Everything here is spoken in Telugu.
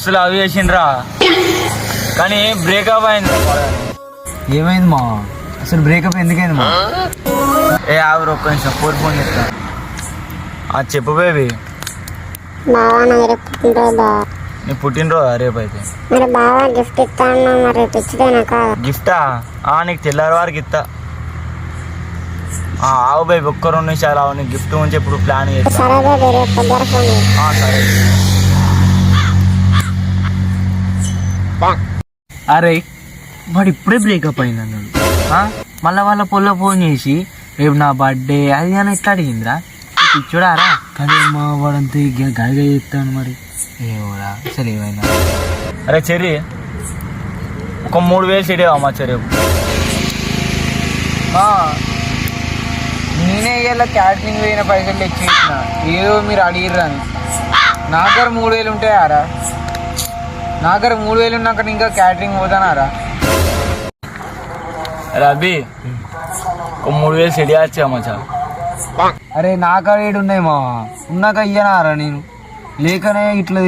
మస్తు లవ్ చేసిండ్రా కానీ బ్రేకప్ అయింది. ఏమైంది మా అసలు బ్రేకప్ ఎందుకైంది మా? ఏ ఆవిడ ఒక్క నిమిషం ఫోన్ చేస్తా. చెప్పు బేబీ. బావా నాకు రేపు పుట్టినరోజు బావా. నీ పుట్టినరోజు రేపు అయితే మరి బావా గిఫ్ట్ ఇస్తాను మరి రేపు ఇచ్చిదేనా కాదా? గిఫ్టా? నీకు తెల్లారి వారికి ఇస్తా. ఆవు బేబీ ఒక్క 2 నిమిషాలు ఆవు. నీకు గిఫ్ట్ గురించి ఇప్పుడు ప్లాన్ చేస్తా. సరే బేబీ రేపు పొద్దున ఫోన్ చేయి. సరే. అరే వాడు ఇప్పుడే బ్రేకప్ అయింది అన్నాడు. మళ్ళీ వాళ్ళ పొల్ల ఫోన్ చేసి రేపు నా బర్త్డే అది అని ఎట్లా అడిగిందిరా? చూడారా కానీ మా వాడంతా గడిగా చెప్తాను. మరి ఏమోరా అసలు ఏమైనా. అరే చెర్రీ ఒక 3000 సెట్ అమ్మా చెర్రీ. నేనే ఇలా క్యాటరింగ్ పోయిన పైసలు తెచ్చిన ఏదో మీరు అడిగిర్రు అని. నా దగ్గర 3000 ఉంటాయారా? నా దగ్గర 3000 ఉన్నాక ఇంకా క్యాటరింగ్ పోతానారా? రబీ ఒక 3000 సెట్ వచ్చా మచ్చా. అరే నా కాడ ఏడు ఉన్నాయి మా ఉన్నాక ఇయ్యనారా నేను లేకనే ఇట్లా